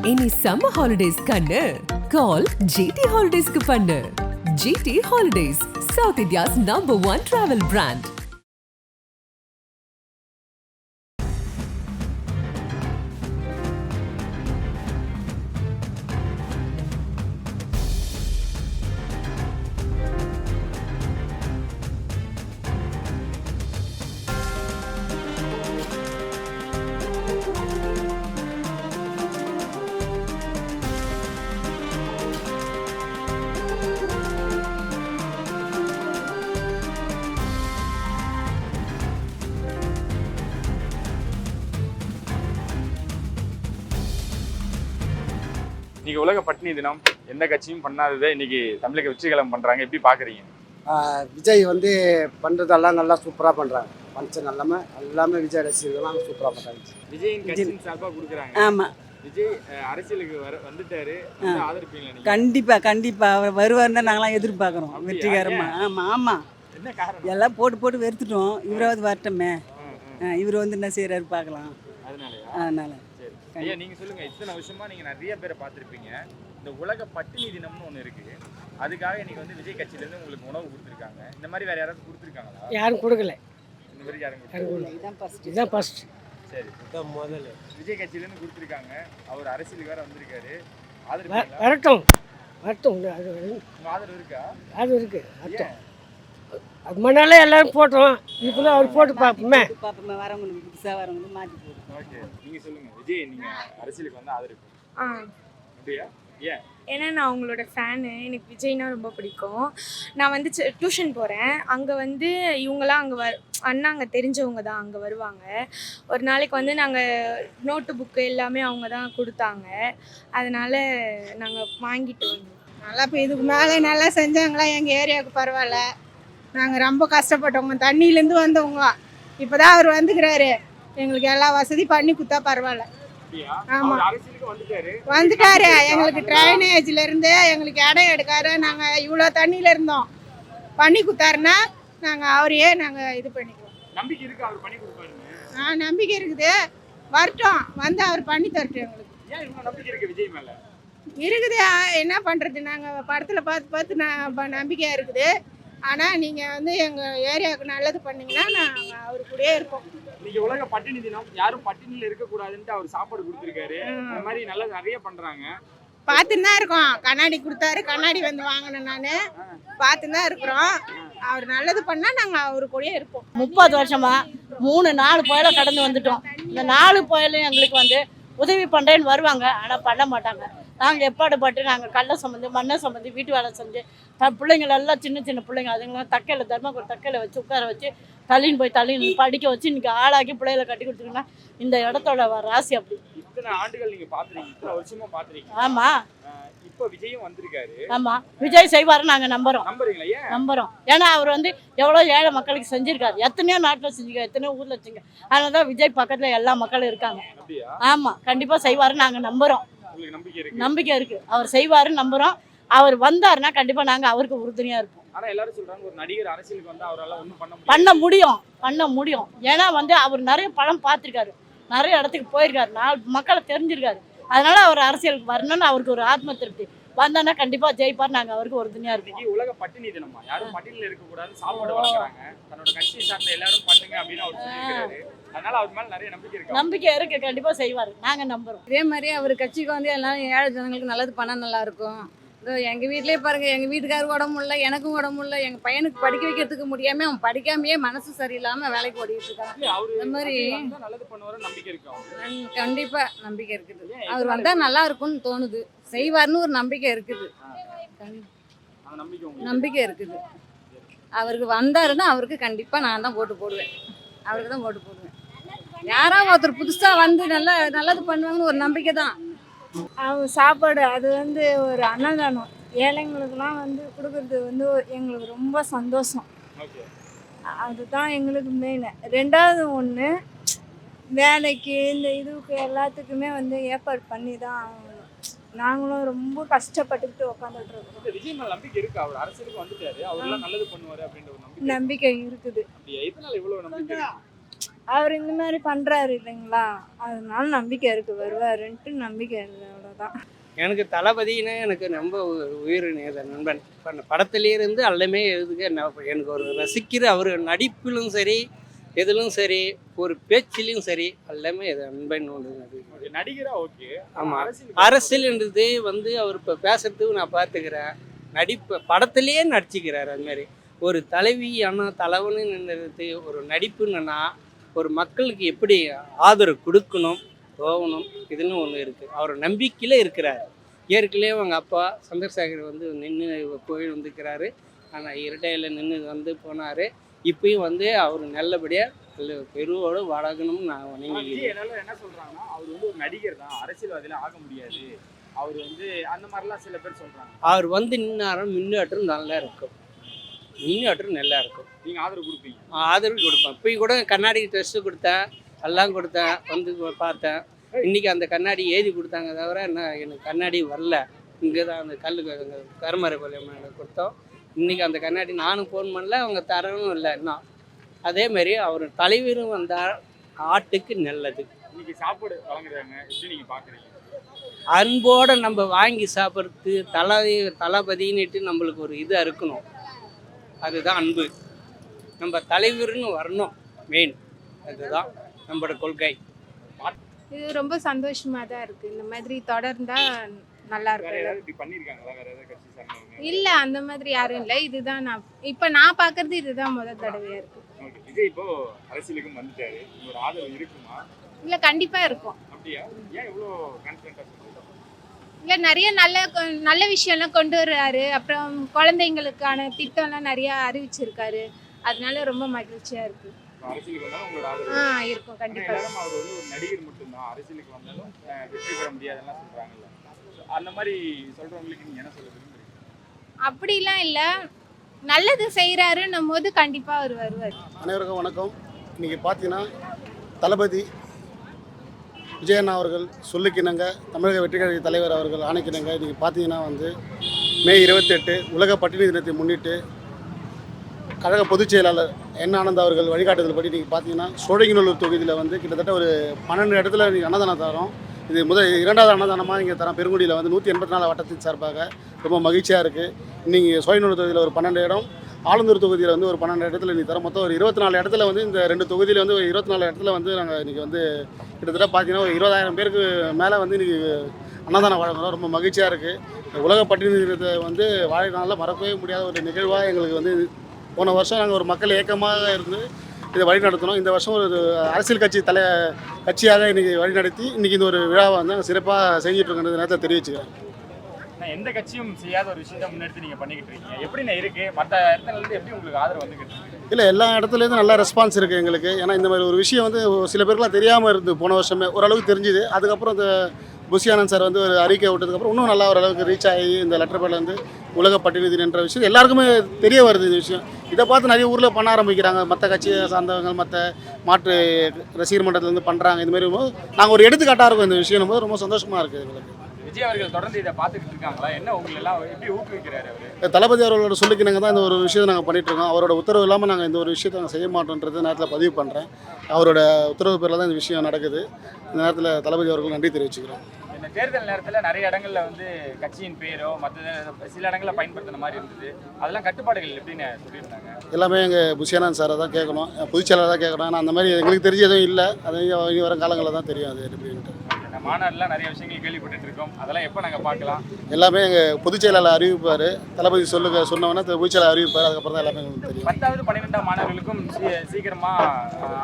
இனி summer holidays கண்ணு கால் GT ஹாலிடேஸ்க்கு பண்ணு. GT holidays, South India's #1 travel brand. இன்னைக்கு உலக பட்டினி தினம், எந்த கட்சியும் பண்ணாததை இன்னைக்கு தமிழக வெற்றிகலம் பண்றாங்க. எப்படி பாக்குறீங்க? விஜய் வந்து பண்ணுறதெல்லாம் நல்லா சூப்பராக பண்ணுறாங்க. ஃபங்க்ஷன் எல்லாமே விஜய் ரசிகர்கள்லாம் சூப்பராக பண்ணுறாங்க. விஜயின் கட்சியின் சார்பாக கொடுக்குறாங்க. ஆமாம், விஜய் அரசியலுக்கு வந்துட்டாரு, ஆதரிப்பீங்களா நீங்க? கண்டிப்பாக அவர் வருவார்னு தான் நாங்களாம் எதிர்பார்க்குறோம். வெற்றிகரமாக. ஆமாம், என்ன காரணம்? எல்லாம் போட்டு வெறுத்துட்டோம். இவராவது வரட்டுமே. இவர் வந்து என்ன செய்கிறாரு பார்க்கலாம். அதனால ஐயா, நீங்க சொல்லுங்க. இத்தனை வருஷமா நீங்க நிறைய பேரை பார்த்துருப்பீங்க. இந்த உலக பட்டினி தினம்னு ஒன்று இருக்கு. அதுக்காக இன்னைக்கு வந்து விஜய் கட்சியிலேருந்து உங்களுக்கு உணவு கொடுத்துருக்காங்க. இந்த மாதிரி வேற யாராவது கொடுத்துருக்காங்களா? யாரும் கொடுக்கல. இந்த மாதிரி யாரும் இதுதான் ஃபர்ஸ்ட். சரி, முதல்ல விஜய் கட்சியிலேருந்து கொடுத்துருக்காங்க. அவர் அரசியலுக்கு வேற வந்திருக்காரு. வரட்டும். அது ஆதரவு இருக்கா? அது இருக்கு. அது முன்னாலே எல்லாரும் போட்டோம். இப்போ அவர் போட்டு பார்ப்போமே. வரவங்களுக்கு புதுசாக வரவங்களுக்கு மாற்றி போடுவோம். ஓகே, நீங்க சொல்லுங்க. விஜய் நீங்க அரசியலுக்கு வந்து ஆதரிப்பு அப்படியா? ஏன்? ஏன்னா நான் அவங்களோட ஃபேனு. எனக்கு விஜய்னா ரொம்ப பிடிக்கும். நான் வந்து டியூஷன் போகிறேன். அங்கே வந்து இவங்களாம் அண்ணா அங்கே தெரிஞ்சவங்க தான் அங்கே வருவாங்க. ஒரு நாளைக்கு வந்து நாங்கள் நோட்டு புக்கு எல்லாமே அவங்க தான் கொடுத்தாங்க. அதனால் நாங்கள் வாங்கிட்டு வந்தோம். நல்லா இப்போ இதுக்கு மேலே நல்லா செஞ்சாங்களா? எங்கள் ஏரியாவுக்கு பரவாயில்ல. நாங்கள் ரொம்ப கஷ்டப்பட்டவங்க, தண்ணியிலேருந்து வந்தவங்க. இப்போ தான் அவர் வந்துக்கிறாரு. எங்களுக்கு எல்லா வசதி பண்ணி கொடுத்தா பரவாயில்ல. ஆமாம், வந்துட்டாரு. எங்களுக்கு ட்ரைனேஜ்ல இருந்து எங்களுக்கு இடம் எடுக்காரு. நாங்கள் இவ்வளோ தண்ணியில இருந்தோம். பண்ணி கொடுத்தாருன்னா நாங்கள் அவரையே நாங்கள் இது பண்ணிக்குவோம். நம்பிக்கை இருக்கு அவர் பண்ணி கொடுப்பாருன்னு? நம்பிக்கை இருக்குது. வரட்டும், வந்து அவர் பண்ணி தரட்டும். எங்களுக்கு ஏன் இவ்வளோ நம்பிக்கை இருக்கு விஜய் மேல? இருக்குது. என்ன பண்ணுறது, நாங்கள் படத்தில் பார்த்து நம்பிக்கையாக இருக்குது. ஆனால் நீங்கள் வந்து எங்கள் ஏரியாவுக்கு நல்லது பண்ணீங்கன்னா நாங்கள் அவரு கூடயே இருப்போம். இன்னைக்கு உலக பட்டினி தினம், யாரும் பட்டினியில் இருக்கக்கூடாதுன்ட்டு அவர் சாப்பாடு கொடுத்துருக்காரு. இந்த மாதிரி நல்லது நிறைய பண்றாங்க. பார்த்துன்னு தான் இருக்கோம். கண்ணாடி கொடுத்தாரு, கண்ணாடி வந்து வாங்கினேன். நான் பார்த்துன்னு தான் இருக்கிறோம். அவர் நல்லது பண்ணால் நாங்கள் அவரு கூடயே இருப்போம். 30 வருஷமா 3-4 புயலை கடந்து வந்துட்டோம். இந்த 4 புயலையும் எங்களுக்கு வந்து உதவி பண்ணுறேன்னு வருவாங்க, ஆனால் பண்ண மாட்டாங்க. நாங்கள் எப்பாடுபட்டு நாங்கள் கல்லை சுமந்து மண்ணை சுமந்து வீட்டு வேலை செஞ்சு பிள்ளைங்களெல்லாம் சின்ன பிள்ளைங்க அதுங்களாம் தக்கையில் தர்மக்கோள் தக்கையில் வச்சு உட்கார வச்சு தள்ளின்னு படிக்க வச்சு இன்றைக்கி ஆளாக்கி பிள்ளைகளை கட்டி கொடுத்துருங்கன்னா இந்த இடத்தோட ராசி அப்படி. இத்தனை ஆண்டுகள் நீங்கள் பார்த்துருக்கீங்க, இத்தனை வருஷமா பார்த்துருக்கீங்க. ஆமாம், இப்போ விஜயும் வந்திருக்காரு. ஆமாம், விஜய் செய்வாருன்னு நாங்கள் நம்புகிறோம். நம்புறோம். ஏன்னா அவர் வந்து எவ்வளோ ஏழை மக்களுக்கு செஞ்சுருக்காரு. எத்தனையோ நாட்டில் செஞ்சுருக்காரு, எத்தனையோ ஊரில் செஞ்சுங்க. அதனால தான் விஜய் பக்கத்தில் எல்லா மக்களும் இருக்காங்க. ஆமாம், கண்டிப்பாக செய்வாருன்னு நாங்கள் நம்புகிறோம். நம்பிக்கை இருக்கு, அவர் செய்வாருன்னு நம்புகிறோம். அவர் வந்தாருன்னா கண்டிப்பாக நாங்கள் அவருக்கு உறுதுணையாக இருப்போம். ஆனால் எல்லாரும் சொல்கிறாங்க ஒரு நடிகர் அரசியலுக்கு வந்தால் அவரால் ஒன்றும் பண்ண முடியும். ஏன்னா வந்து அவர் நிறைய படம் பார்த்துருக்காரு, நிறைய இடத்துக்கு போயிருக்காரு, 4 மக்களை தெரிஞ்சிருக்காரு. அதனால அவர் அரசியலுக்கு வரணும்னு அவருக்கு ஒரு ஆத்ம திருப்தி. வந்தானா கண்டிப்பா ஜெயிப்பார். நாங்க அவருக்கு உறுதுணையா இருக்கோம். உலக பட்டினி தினமா, யாரும் பட்டினியில் இருக்கக்கூடாது, சாப்பாடு வழங்குறாங்க, தன்னோட கட்சியை சார்ந்த எல்லாரும் பண்ணுங்க அப்படின்னு அவர் சொல்லியிருக்காரு. அதனால அவர் மேல நிறைய நம்பிக்கை இருக்கு. கண்டிப்பா செய்வார், நாங்க நம்புறோம். இதே மாதிரி அவர் கட்சிக்கு வந்து எல்லாரும் ஏழை ஜனங்களுக்கு நல்லது பண்ணா நல்லா இருக்கும். எங்கள் வீட்லேயே பாருங்கள், எங்கள் வீட்டுக்காருக்கு உடம்பு இல்லை, எனக்கும் உடம்பு இல்லை. எங்கள் பையனுக்கு படிக்க வைக்கிறதுக்கு முடியாமல் அவன் படிக்காமையே மனசு சரியில்லாமல் வேலைக்கு ஓடிட்டு இருக்கான். இந்த மாதிரி கண்டிப்பாக நம்பிக்கை இருக்குது. அவர் வந்தால் நல்லா இருக்கும்னு தோணுது. செய்வார்னு ஒரு நம்பிக்கை இருக்குது. நம்பிக்கை இருக்குது. அவருக்கு வந்தாருன்னா அவருக்கு கண்டிப்பாக நான் தான் ஓட்டு போடுவேன். அவருக்கு தான் ஓட்டு போடுவேன். யாராவது ஒருத்தர் புதுசாக வந்து நல்லது பண்ணுவாங்கன்னு ஒரு நம்பிக்கை தான். அவங்க சாப்பாடு அது வந்து ஒரு அன்னதானம் ஏழைங்களுக்கெல்லாம் வந்து கொடுக்கறது வந்து எங்களுக்கு ரொம்ப சந்தோஷம். அதுதான் எங்களுக்கு மெயின். 2வது ஒன்று, வேலைக்கு இந்த இதுக்கு எல்லாத்துக்குமே வந்து ஏற்பாடு பண்ணி தான் ஆகணும். நாங்களும் ரொம்ப கஷ்டப்பட்டுக்கிட்டு உட்காந்துட்டு இருக்கோம். விஜய் மேல நம்பிக்கை இருக்கு. அவர் அரசியலுக்கு வந்துட்டாரு, அவரெல்லாம் நல்லது பண்ணுவாரு அப்படின்ற ஒரு நம்பிக்கை இருக்குது. எதனால இவ்வளவு நம்பிக்கை? அவர் இந்த மாதிரி பண்றாரு இல்லைங்களா, அதனால நம்பிக்கை இருக்கு, வருவாருன்ட்டு நம்பிக்கை இருக்கு. அவ்வளோ அவ்வளோதான். எனக்கு தளபதினே எனக்கு ரொம்ப உயிர் நண்பன். இப்போ படத்துலேருந்து எல்லாமே எழுதுக எனக்கு ஒரு ரசிக்கிற அவர் நடிப்பிலும் சரி, எதிலும் சரி, ஒரு பேச்சிலையும் சரி, எல்லாமே இது நண்பன் ஒன்று. நடிகரா ஓகே. ஆமாம், அரசியல்ன்றது வந்து அவர் இப்போ பேசுறதுக்கு நான் பார்த்துக்கிறேன். நடிப்பு படத்துலேயே நடிச்சுக்கிறார். அதுமாரி ஒரு தலைவி அண்ணா தலைவனு நின்றது ஒரு நடிப்புன்னா ஒரு மக்களுக்கு எப்படி ஆதரவு கொடுக்கணும் போகணும் இதுன்னு ஒன்று இருக்குது. அவர் நம்பிக்கையில் இருக்கிறார். ஏற்கனவே அவங்க அப்பா சந்திரசேகர் வந்து நின்று கோயில் வந்துக்கிறாரு. ஆனால் இரட்டையில் நின்று வந்து போனார். இப்பயும் வந்து அவர் நல்லபடியாக பெருவோடு வளர்க்கணும்னு நான் நினைக்கிறேன். என்ன சொல்றாங்கன்னா அவர் வந்து ஒரு நடிகர் தான், அரசியல்வாதியில ஆக முடியாது அவர் வந்து, அந்த மாதிரிலாம் சில பேர் சொல்றாங்க. அவர் வந்து நின்னாரம் முன்னேற்றம் நல்லா இருக்கும். முன்னேற்றம் நல்லா இருக்கும். நீங்க ஆதரவு கொடுப்பீங்க? ஆதரவு கொடுப்பேன். இப்பயும் கூட கண்ணாடி டெஸ்ட்டு கொடுத்தேன், எல்லாம் கொடுத்தேன், வந்து பார்த்தேன். இன்றைக்கி அந்த கண்ணாடி எழுதி கொடுத்தாங்க தவிர எனக்கு கண்ணாடி வரல. இங்கே தான் அந்த கருமறை கொலை கொடுத்தோம். இன்றைக்கி அந்த கண்ணாடி நானும் ஃபோன் பண்ணல, அவங்க தரவும் இல்லை இன்னும். அதேமாரி அவர் தலைவரும் வந்தால் ஆட்டுக்கு நல்லது. இன்னைக்கு சாப்பாடு வழங்குறாங்க, எப்படி நீங்கள் பார்க்குறீங்க? அன்போடு நம்ம வாங்கி சாப்பிட்றது தளபதின்னுட்டு நம்மளுக்கு ஒரு இதாக இருக்கணும். அதுதான் அன்பு. நம்ம தலைவர்னு வரணும் மெயின். அதுதான் நம்மளோட கொள்கை. இது ரொம்ப சந்தோஷமா தான் இருக்கு. இந்த மாதிரி தொடர்ந்தா நல்லா இருக்கும். இல்ல அந்த மாதிரி யாரும் இல்லை. இதுதான் நான் பாக்குறது இதுதான் முதல் தடவையா இருக்கு. விஜய் இப்போ அரசியலுக்கும் வந்துட்டாரு, ஒரு ஆதரவு இருக்குமா? இல்ல கண்டிப்பா இருக்கும். அப்படியா? ஏன் இவ்வளோ கான்ஃபிடென்ட்டா சொல்றீங்க? இல்ல நிறைய நல்ல விஷயம்லாம் கொண்டு வர்றாரு. அப்புறம் குழந்தைங்களுக்கான திட்டம்லாம் நிறைய அறிவிச்சிருக்காரு. அதனால ரொம்ப மகிழ்ச்சியா இருக்கு. அரசியலுக்கு வந்தாலும் உங்களோட ஆதரவு இருக்கும் கண்டிப்பா. அவர் வந்து ஒரு நடிகர் மட்டும்தான், அரசியலுக்கு வந்தாலும் வெற்றி பெற முடியாதுலாம் சொல்றாங்கல்ல, அந்த மாதிரி சொல்றவங்களுக்கு நீங்க என்ன சொல்ல விரும்புறீங்க? அப்படிலாம் இல்ல, நல்லது செய்யறாருன்னும் போது கண்டிப்பா அவர் வருவார். அனைவருக்கும் வணக்கம். இன்னைக்கு பார்த்தீங்கன்னா தளபதி விஜயண்ணா அவர்கள் சொல்லிக்கினங்க தமிழக வெற்றிக்கழக தலைவர் அவர்கள் ஆணைக்கினங்க இன்றைக்கி பார்த்தீங்கன்னா வந்து மே 28 உலக பட்டினி தினத்தை முன்னிட்டு கழக பொதுச் செயலாளர் என் ஆனந்த் அவர்கள் வழிகாட்டுதல் படி நீங்கள் பார்த்தீங்கன்னா சோழகிநல்லூர் தொகுதியில் வந்து கிட்டத்தட்ட ஒரு 12 இடத்துல நீங்கள் அன்னதானம் தரோம். இது இரண்டாவது அன்னதானமாக இங்கே தரோம். பெருங்குடியில் வந்து 184 வட்டத்தின் சார்பாக ரொம்ப மகிழ்ச்சியாக இருக்குது. இன்றைக்கி சோழகிநல்லூர் தொகுதியில் ஒரு 12 இடம், ஆலந்தூர் தொகுதியில் வந்து ஒரு 12 இடத்துல இன்றைக்கி தரோம். மொத்தம் ஒரு 24 இடத்துல வந்து இந்த 2 தொகுதியில் வந்து ஒரு 24 இடத்துல வந்து நாங்கள் இன்றைக்கி வந்து கிட்டத்தட்ட பார்த்தீங்கன்னா ஒரு 20,000 பேருக்கு மேலே வந்து இன்றைக்கி அன்னதானம் வழங்குறோம். ரொம்ப மகிழ்ச்சியாக இருக்குது. உலக பட்டினி தினத்தை வந்து வாழ்நாளில் மறக்கவே முடியாத ஒரு நிகழ்வாக எங்களுக்கு வந்து போன வருஷம் நாங்கள் ஒரு மக்கள் இயக்கமாக இருந்து இதை வழி நடத்தினோம். இந்த வருஷம் ஒரு அரசியல் கட்சியாக இன்றைக்கி வழிநடத்தி இன்றைக்கி இந்த ஒரு விழாவை வந்து நாங்கள் சிறப்பாக செஞ்சுட்ருக்கிற நேரத்தை தெரிவிச்சுக்கிறேன். எந்த கட்சியும் செய்யாத ஒரு விஷயத்தை முன்னெடுத்து நீங்கள் பண்ணிக்கிட்டு இருக்கீங்க. எப்படிண்ணா இருக்குது? மற்ற இடத்துலேருந்து எப்படி உங்களுக்கு ஆதரவு வந்துக்கிட்டு இருக்கு? இல்லை, எல்லா இடத்துலேருந்து நல்ல ரெஸ்பான்ஸ் இருக்குது எங்களுக்கு. ஏன்னா இந்த மாதிரி ஒரு விஷயம் வந்து சில பேருக்குலாம் தெரியாமல் இருந்து போன வருஷமே ஓரளவுக்கு தெரிஞ்சுது. அதுக்கப்புறம் இந்த புஷி ஆனந்த் சார் வந்து ஒரு அறிக்கை விட்டதுக்கப்புறம் இன்னும் நல்லா ஓரளவுக்கு ரீச் ஆகி இந்த லெட்டர் பேடில் வந்து உலக பட்டினி தினன்ற விஷயம் எல்லாருக்குமே தெரிய வருது. இந்த விஷயம் இதை பார்த்து நிறைய ஊரில் பண்ண ஆரம்பிக்கிறாங்க. மற்ற கட்சியை சார்ந்தவங்க மற்ற மாற்று ரசிகர் மன்றத்துலேருந்து பண்ணுறாங்க. இதுமாரி நாங்கள் ஒரு எடுத்துக்காட்டாக இருக்கும் இந்த விஷயம். போது ரொம்ப சந்தோஷமாக இருக்குது எங்களுக்கு. விஜய் அவர்கள் தொடர்ந்து இதை பார்த்துக்கிட்டு இருக்காங்களா? என்ன உங்களை எல்லாம் எப்படி ஊக்குவிக்கிறாரு அவர்? தளபதி அவர்களோட சொல்லிக்கினாங்க தான் இந்த ஒரு விஷயத்தை நாங்கள் பண்ணிகிட்ருக்கோம். அவரோட உத்தரவு இல்லாமல் நாங்கள் இந்த ஒரு விஷயத்தை நாங்கள் செய்ய மாட்டோன்றது நேரத்தில் பதிவு பண்ணுறேன். அவரோட உத்தரவு பேரில் தான் இந்த விஷயம் நடக்குது. இந்த நேரத்தில் தளபதி அவர்கள் நன்றி தெரிவிச்சுக்கிறோம். இந்த தேர்தல் நேரத்தில் நிறைய இடங்கள்ல வந்து கட்சியின் பேரோ மற்ற சில இடங்களில் பயன்படுத்தின மாதிரி இருந்தது. அதெல்லாம் கட்டுப்பாடுகள் எப்படின்னு சொல்லியிருந்தாங்க? எல்லாமே எங்கள் புஷியானந்த் சாரை தான் கேட்கணும், பொதுச்செயலாளர் தான் கேட்கணும். ஆனால் அந்த மாதிரி எங்களுக்கு தெரிஞ்ச எதுவும் இல்லை. அது இனி வரும் காலங்களில் தான் தெரியும் அது எப்படின்ட்டு. மாநாடுலாம் நிறைய விஷயங்கள் கேள்விப்பட்டு இருக்கோம். அதெல்லாம் எப்போ நாங்கள் பார்க்கலாம்? எல்லாமே எங்கள் பொதுச்செயலாளர் அறிவிப்பார். தளபதி சொன்னவொன்னே பொதுச்செயலாளர் அறிவிப்பார். அதுக்கப்புறம் தான் எல்லாமே எங்களுக்கு தெரியும். 10வது 12ஆம் மாணவர்களுக்கும் சீக்கிரமாக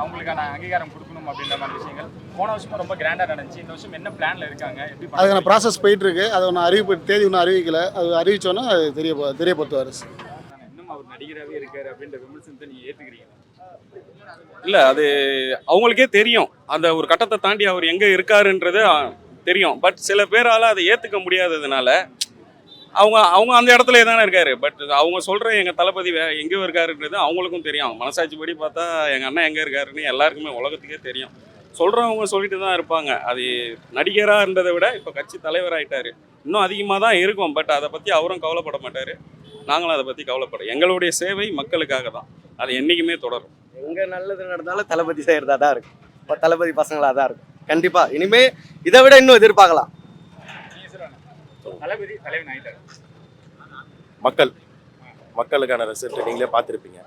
அவங்களுக்கான அங்கீகாரம் கொடுக்கணும் அப்படின்ற மாதிரி விஷயங்கள் போன வருஷமும் ரொம்ப கிராண்டாக நடந்துச்சு. இந்த வருஷம் என்ன பிளானில் இருக்காங்க? எப்படி அதுக்கான ப்ராசஸ் போயிட்டுருக்கு. அது ஒன்று தேதி ஒன்றும் அறிவிக்கலை. அது அறிவிச்சோன்னா அது தெரியப்படுத்துவார். இன்னும் அவர் நடிகராகவே இருக்கார் அப்படின்ற விமர்சனத்தை நீங்கள் ஏற்றுக்கிறீங்க? இல்லை, அது அவங்களுக்கே தெரியும். அந்த ஒரு கட்டத்தை தாண்டி அவர் எங்கே இருக்காருன்றது தெரியும். பட் சில பேரால் அதை ஏற்றுக்க முடியாததுனால அவங்க அந்த இடத்துல தானே இருக்காரு. பட் அவங்க சொல்கிற எங்கள் தளபதி எங்கேயோ இருக்காருன்றது அவங்களுக்கும் தெரியும். மனசாட்சிப்படி பார்த்தா எங்கள் அண்ணன் எங்கே இருக்காருன்னு எல்லாருக்குமே உலகத்துக்கே தெரியும். சொல்கிறவங்க சொல்லிட்டு தான் இருப்பாங்க. அது நடிகராக இருந்ததை விட இப்போ கட்சி தலைவராகிட்டார். இன்னும் அதிகமாக தான் இருக்கும். பட் அதை பற்றி அவரும் கவலைப்பட மாட்டார், நாங்களும் அதை பற்றி கவலைப்படும். எங்களுடைய சேவை மக்களுக்காக தான். அது என்றைக்குமே தொடரும். எங்கே நல்லது நடந்தாலும் தளபதி செய்கிறதா தான் இருக்கும். இப்போ தளபதி பசங்களாக தான் இருக்கும். கண்டிப்பாக இனிமேல் இதை விட இன்னும் எதிர்பார்க்கலாம். தளபதி தலைவன் ஆயிட்டாரு. மக்களுக்கான ரிசல்ட் நீங்களே பார்த்துருப்பீங்க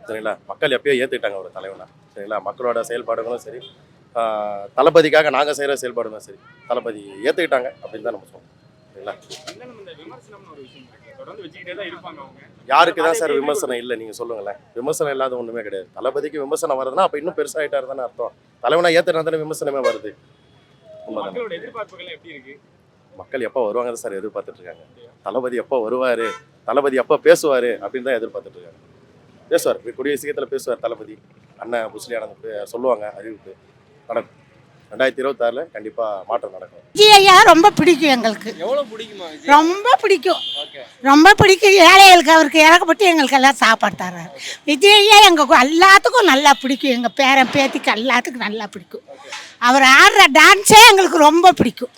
சரிங்களா. மக்கள் எப்பயோ ஏற்றுக்கிட்டாங்க ஒரு தலைவனா சரிங்களா. மக்களோட செயல்பாடுகளும் சரி, தளபதிக்காக நாங்கள் செய்கிற செயல்பாடுகளும் சரி, தளபதி ஏற்றுக்கிட்டாங்க அப்படின்னு தான் நம்ம சொல்லுவோம் சரிங்களா. யாருக்கு தான் சார் விமர்சனம் இல்லை நீங்கள் சொல்லுங்களேன். விமர்சனம் இல்லாத ஒன்றுமே கிடையாது. தளபதிக்கு விமர்சனம் வருதுன்னா அப்போ இன்னும் பெருசாகிட்டாரு தானே அர்த்தம். தலைவனா ஏற்றுனா தானே விமர்சனமே வருது. மக்கள் எப்போ வருவாங்க சார் எதிர்பார்த்துட்டு இருக்காங்க. தளபதி எப்போ வருவார், தளபதி எப்போ பேசுவார் அப்படின்னு தான் எதிர்பார்த்துட்டு இருக்காங்க. பேசுவார், கூடிய சீக்கிரத்தில் பேசுவார் தளபதி. அண்ணன் முஸ்லி அண்ணனுக்கு சொல்லுவாங்க, அறிவிப்பு நடக்கும். 2026 கண்டிப்பாக மாற்றம் நடக்கும். விஜய் ஐயா ரொம்ப பிடிக்கும் எங்களுக்கு. எவ்வளோ பிடிக்குமா? ரொம்ப பிடிக்கும், ரொம்ப பிடிக்கும். ஏழைகளுக்கு அவருக்கு இறக்கப்பட்டு எங்களுக்கு எல்லாம் சாப்பாடு தர்றாரு. விஜய் ஐயா எங்கள் எல்லாத்துக்கும் நல்லா பிடிக்கும். எங்கள் பேரன் பேத்திக்கு எல்லாத்துக்கும் நல்லா பிடிக்கும். அவர் ஆடுற டான்ஸே எங்களுக்கு ரொம்ப பிடிக்கும்.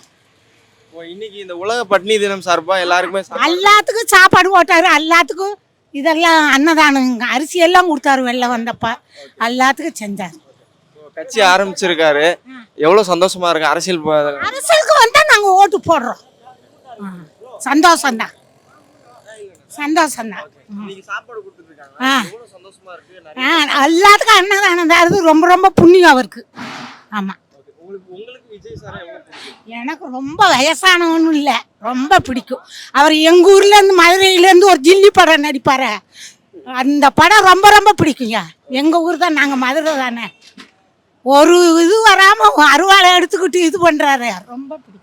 இன்னைக்கு இந்த உலக பட்டினி தினம் சார்பா எல்லாருக்குமே எல்லாத்துக்கும் சாப்பாடு போட்டாரு. எல்லாத்துக்கும் இதெல்லாம் அன்னதானம் அரிசி எல்லாம் கொடுத்தாரு. வெளில வந்தப்ப எல்லாத்துக்கும் செஞ்சார். கட்சி ஆரம்பிச்சிருக்காரு, எவ்வளவு சந்தோஷமா இருக்கு. அரசியலுக்கு வந்தா நாங்க ஓட்டு போடுறோம். சந்தோஷம்தான், சந்தோஷம்தான். எல்லாத்துக்கும் அன்னதானம் அது ரொம்ப ரொம்ப புண்ணியம் அவருக்கு. ஆமா, எனக்கு ரொம்ப வயசானவனும் இல்லை, ரொம்ப பிடிக்கும். அவர் எங்கள் ஊர்லேருந்து மதுரையிலேருந்து ஒரு ஜில்லி படம் நடிப்பார். அந்த படம் ரொம்ப ரொம்ப பிடிக்குங்க. எங்கள் ஊர் தான், நாங்கள் மதுரை தானே. ஒரு இது வராமல் அருவாளை எடுத்துக்கிட்டு இது பண்ணுறாரு, ரொம்ப பிடிக்கும்.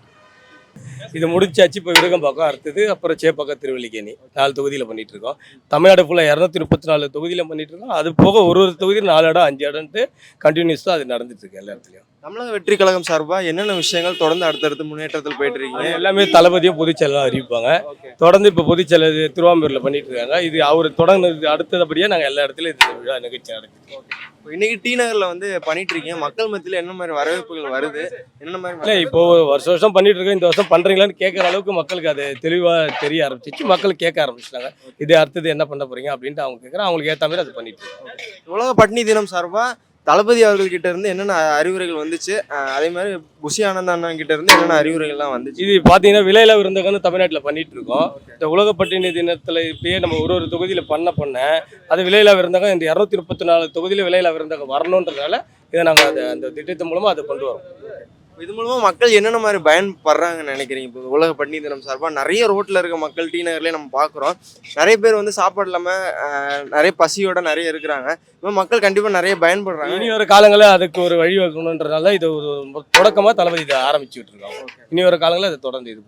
இது முடிச்சாச்சு. இப்போ விருகம்பாக்கம் அடுத்தது, அப்புறம் சேப்பாக்கம் திருவல்லிக்கேணி 4 தொகுதியில் பண்ணிட்டு இருக்கோம். தமிழ்நாடு ஃபுல்லாக 234 தொகுதியில் பண்ணிட்டு இருக்கோம். அது போக ஒரு தொகுதியில் 4 இடம் 5 இடம்ட்டு கண்டினியூஸாக அது நடந்துட்டு இருக்கு எல்லா இடத்துலையும். தமிழக வெற்றி கழகம் சார்பா என்னென்ன விஷயங்கள் தொடர்ந்து அடுத்தடுத்து முன்னேற்றத்தில் போயிட்டு இருக்கீங்க? எல்லாமே தளபதியும் பொதுச்செயலாளர் அறிவிப்பாங்க. தொடர்ந்து இப்போ பொதுச்செயலர் திருவாம்பூரில் பண்ணிட்டு இருக்காங்க. இது அவர் தொடர்ந்து அடுத்தபடியாக நாங்கள் எல்லா இடத்துலையும் இந்த விழா நிகழ்ச்சி நடக்குது. இன்னைக்கு டி நகர்ல பண்ணிட்டு இருக்கீங்க. மக்கள் மத்தியில் என்ன மாதிரி வரவேற்புகள் வருது, என்ன மாதிரி? இல்லை, இப்போ வருஷம் பண்ணிட்டு இருக்கோம். இந்த வருஷம் பண்றீங்களான்னு கேட்குற அளவுக்கு மக்களுக்கு அது தெளிவாக தெரிய ஆரம்பிச்சிச்சு. மக்கள் கேட்க ஆரம்பிச்சிட்டாங்க, இது அடுத்தது என்ன பண்ண போறீங்க அப்படின்ட்டு அவங்க கேட்குறாங்க. அவங்களுக்கு ஏற்ற மாதிரி அது பண்ணிட்டு இருக்கோம். உலக பட்டினி தினம் சார்பா தளபதி அவர்கள்கிட்ட இருந்து என்னென்ன அறிவுரைகள் வந்துச்சு, அதே மாதிரி புஷி ஆனந்த் அண்ணன் கிட்ட இருந்து என்னென்ன அறிவுரைகள்லாம் வந்துச்சு? இது பார்த்தீங்கன்னா விலையில விருந்தகன்னு தமிழ்நாட்டில் பண்ணிட்டு இருக்கோம். இந்த உலக பட்டினி தினத்தில் இப்பயே நம்ம ஒரு தொகுதியில் பண்ண அது விலையில விருந்தகம் இந்த 234 தொகுதியில் விலையில விருந்தகம் வரணுன்றதுனால இதை நாங்கள் அந்த திட்டத்தின் மூலமாக அதை கொண்டு வரோம். இது மூலமா மக்கள் என்னென்ன மாதிரி பயன்படுறாங்கன்னு நினைக்கிறீங்க? இப்போ உலக பட்டினி தினம் சார்பா நிறைய ரோட்ல இருக்க மக்கள் டி நகர்லேயே நம்ம பார்க்குறோம். நிறைய பேர் சாப்பாடு இல்லாமல் நிறைய பசியோட நிறைய இருக்கிறாங்க. இப்போ மக்கள் கண்டிப்பாக நிறைய பயன்படுறாங்க. இனி ஒரு காலங்களில் அதுக்கு ஒரு வழி வைக்கணுன்றதுனால இது ஒரு தொடக்கமாக தளபதி இதை ஆரம்பிச்சுட்டு இருக்கோம். இனி ஒரு காலங்களில் அதை தொடர்ந்து இது